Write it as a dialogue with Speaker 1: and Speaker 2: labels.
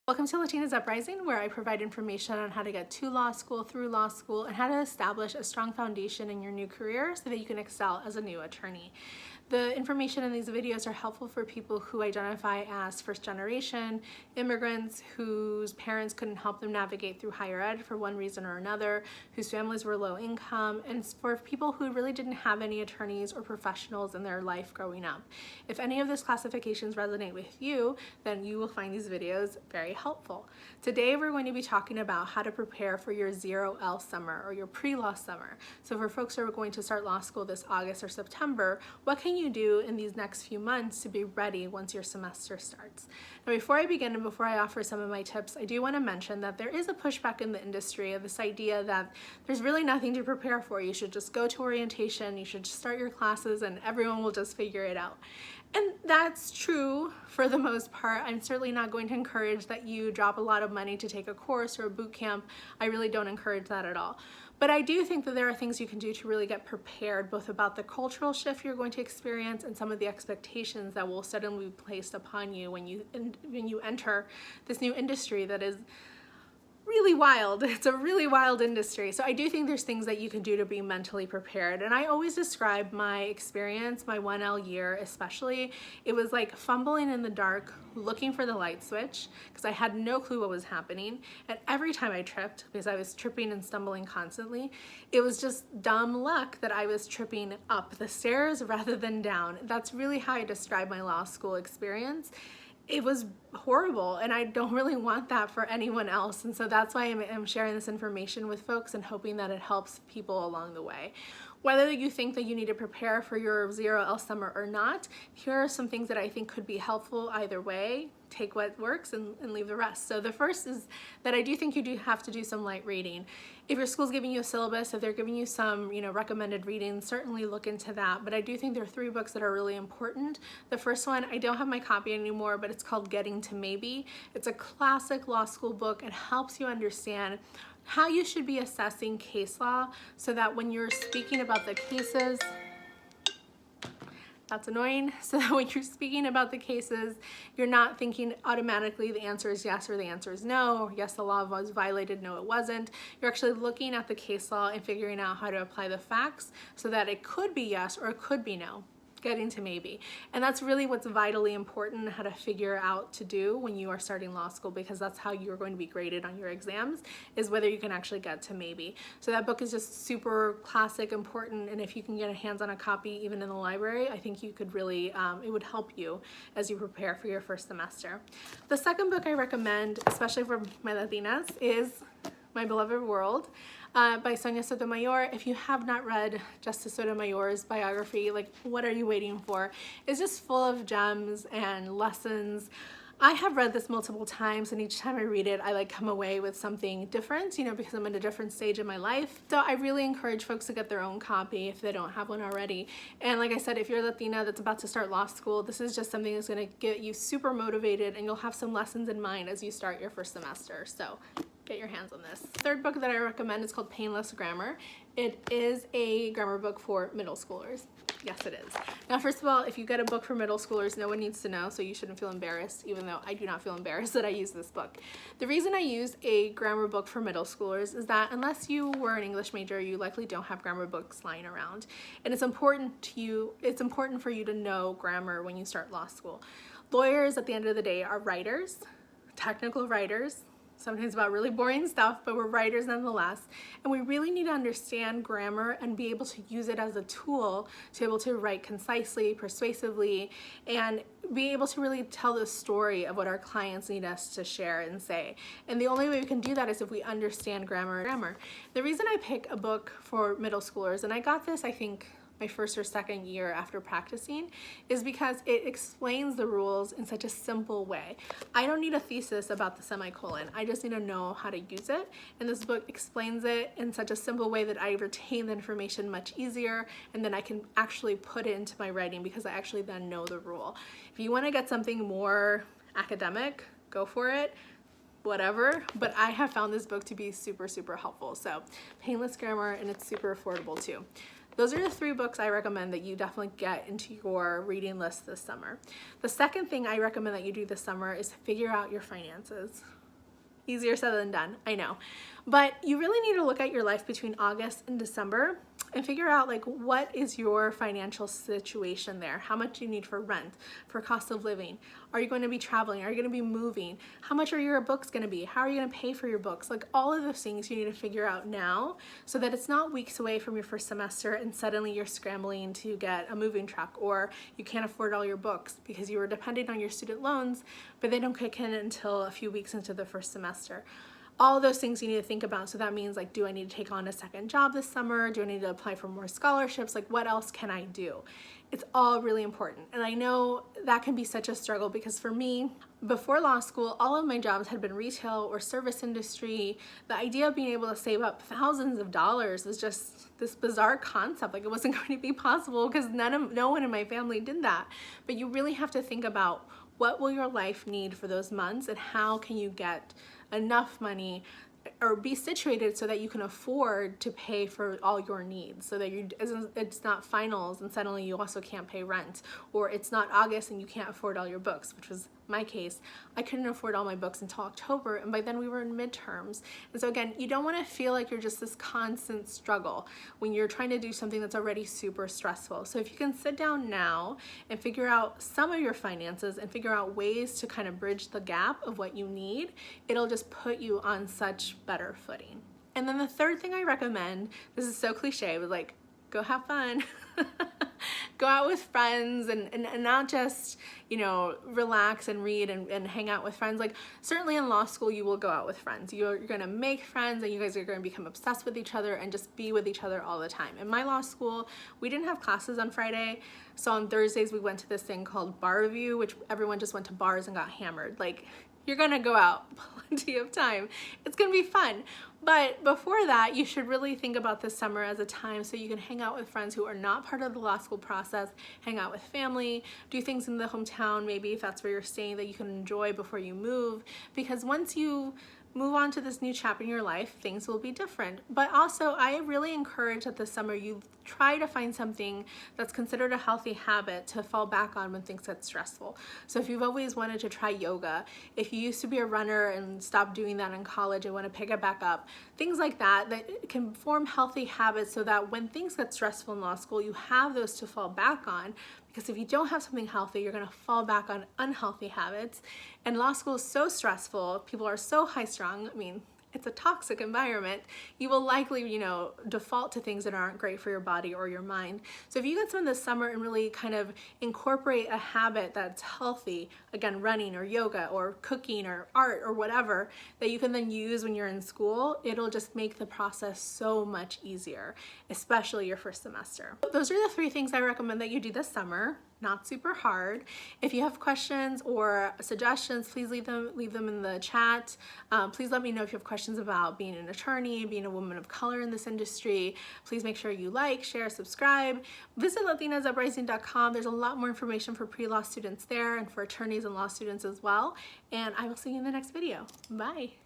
Speaker 1: Welcome to Latinas Uprising, where I provide information on how to get to law school, through law school, and how to establish a strong foundation in your new career so that you can excel as a new attorney. The information in these videos are helpful for people who identify as first generation immigrants whose parents couldn't help them navigate through higher ed for one reason or another, whose families were low income, and for people who really didn't have any attorneys or professionals in their life growing up. If any of those classifications resonate with you, then you will find these videos very helpful. Today we're going to be talking about how to prepare for your 0L summer or your pre-law summer. So for folks who are going to start law school this August or September, what can you do in these next few months to be ready once your semester starts? Now before I begin and before I offer some of my tips, I do want to mention that there is a pushback in the industry of this idea that there's really nothing to prepare for. You should just go to orientation, you should just start your classes, and everyone will just figure it out. And that's true for the most part. I'm certainly not going to encourage that you drop a lot of money to take a course or a boot camp. I really don't encourage that at all. But I do think that there are things you can do to really get prepared, both about the cultural shift you're going to experience and some of the expectations that will suddenly be placed upon you when you enter this new industry that is really wild. It's a really wild industry. So I do think there's things that you can do to be mentally prepared. And I always describe my experience, my 1L year especially, it was like fumbling in the dark, looking for the light switch, because I had no clue what was happening. And every time I tripped, because I was tripping and stumbling constantly, it was just dumb luck that I was tripping up the stairs rather than down. That's really how I describe my law school experience. It was horrible, and I don't really want that for anyone else, and so that's why I'm sharing this information with folks and hoping that it helps people along the way. Whether you think that you need to prepare for your 0L summer or not, here are some things that I think could be helpful either way. Take what works and leave the rest. So the first is that I do think you do have to do some light reading. If your school's giving you a syllabus, if they're giving you some recommended reading, certainly look into that. But I do think there are 3 books that are really important. The first one, I don't have my copy anymore, but it's called Getting to Maybe. It's a classic law school book and helps you understand how you should be assessing case law so that when you're speaking about the cases, that's annoying, so that when you're speaking about the cases, you're not thinking automatically the answer is yes or the answer is no, or yes, the law was violated, no, it wasn't. You're actually looking at the case law and figuring out how to apply the facts so that it could be yes or it could be no. Getting to maybe. And that's really what's vitally important, how to figure out to do when you are starting law school, because that's how you're going to be graded on your exams, is whether you can actually get to maybe. So that book is just super classic, important, and if you can get a hands on a copy even in the library, I think you could really, it would help you as you prepare for your first semester. The second book I recommend, especially for my Latinas, is My Beloved World by Sonia Sotomayor. If you have not read Justice Sotomayor's biography, like, what are you waiting for? It's just full of gems and lessons. I have read this multiple times, and each time I read it, I come away with something different, because I'm in a different stage in my life. So I really encourage folks to get their own copy if they don't have one already. And like I said, if you're a Latina that's about to start law school, this is just something that's gonna get you super motivated, and you'll have some lessons in mind as you start your first semester. So get your hands on this. Third book that I recommend is called Painless Grammar. It is a grammar book for middle schoolers. Yes, it is. Now, first of all, if you get a book for middle schoolers, no one needs to know, so you shouldn't feel embarrassed, even though I do not feel embarrassed that I use this book. The reason I use a grammar book for middle schoolers is that unless you were an English major, you likely don't have grammar books lying around. And it's important for you to know grammar when you start law school. Lawyers, at the end of the day, are writers, technical writers, sometimes about really boring stuff, but we're writers nonetheless. And we really need to understand grammar and be able to use it as a tool to be able to write concisely, persuasively, and be able to really tell the story of what our clients need us to share and say. And the only way we can do that is if we understand grammar. The reason I pick a book for middle schoolers, and I got this, I think, my first or second year after practicing, is because it explains the rules in such a simple way. I don't need a thesis about the semicolon. I just need to know how to use it. And this book explains it in such a simple way that I retain the information much easier, and then I can actually put it into my writing because I actually then know the rule. If you want to get something more academic, go for it. Whatever, but I have found this book to be super, super helpful. So Painless Grammar, and it's super affordable too. Those are the 3 books I recommend that you definitely get into your reading list this summer. The second thing I recommend that you do this summer is figure out your finances. Easier said than done, I know. But you really need to look at your life between August and December and figure out like what is your financial situation there? How much do you need for rent, for cost of living? Are you going to be traveling? Are you going to be moving? How much are your books going to be? How are you going to pay for your books? Like all of those things you need to figure out now so that it's not weeks away from your first semester and suddenly you're scrambling to get a moving truck or you can't afford all your books because you were depending on your student loans, but they don't kick in until a few weeks into the first semester. All those things you need to think about. So that means like, do I need to take on a second job this summer? Do I need to apply for more scholarships? Like what else can I do? It's all really important. And I know that can be such a struggle because for me, before law school, all of my jobs had been retail or service industry. The idea of being able to save up thousands of dollars was just this bizarre concept. Like it wasn't going to be possible because no one in my family did that. But you really have to think about what will your life need for those months and how can you get enough money or be situated so that you can afford to pay for all your needs, so that it's not finals and suddenly you also can't pay rent, or it's not August and you can't afford all your books, which was my case. I couldn't afford all my books until October, and by then we were in midterms. And so again, you don't want to feel like you're just this constant struggle when you're trying to do something that's already super stressful. So if you can sit down now and figure out some of your finances and figure out ways to kind of bridge the gap of what you need, it'll just put you on such better footing. And then the third thing I recommend, this is so cliche, but like, go have fun. Go out with friends and not just, you know, relax and read and hang out with friends. Like certainly in law school, you will go out with friends. You're gonna make friends and you guys are gonna become obsessed with each other and just be with each other all the time. In my law school, we didn't have classes on Friday. So on Thursdays, we went to this thing called Bar Review, which everyone just went to bars and got hammered. Like you're gonna go out plenty of time. It's gonna be fun. But before that, you should really think about this summer as a time so you can hang out with friends who are not part of the law school process, hang out with family, do things in the hometown, maybe if that's where you're staying, that you can enjoy before you move. Because once you move on to this new chapter in your life, things will be different. But also, I really encourage that this summer you try to find something that's considered a healthy habit to fall back on when things get stressful. So if you've always wanted to try yoga, if you used to be a runner and stopped doing that in college and want to pick it back up, things like that can form healthy habits so that when things get stressful in law school, you have those to fall back on. Because if you don't have something healthy, you're gonna fall back on unhealthy habits. And law school is so stressful, people are so high strung, I mean, it's a toxic environment, you will likely, you know, default to things that aren't great for your body or your mind. So if you can spend this summer and really kind of incorporate a habit that's healthy, again, running or yoga or cooking or art or whatever, that you can then use when you're in school, it'll just make the process so much easier, especially your first semester. Those are the 3 things I recommend that you do this summer. Not super hard. If you have questions or suggestions, please leave them in the chat. Please let me know if you have questions about being an attorney, being a woman of color in this industry. Please make sure you like, share, subscribe. Visit latinasuprising.com. There's a lot more information for pre-law students there and for attorneys and law students as well. And I will see you in the next video. Bye.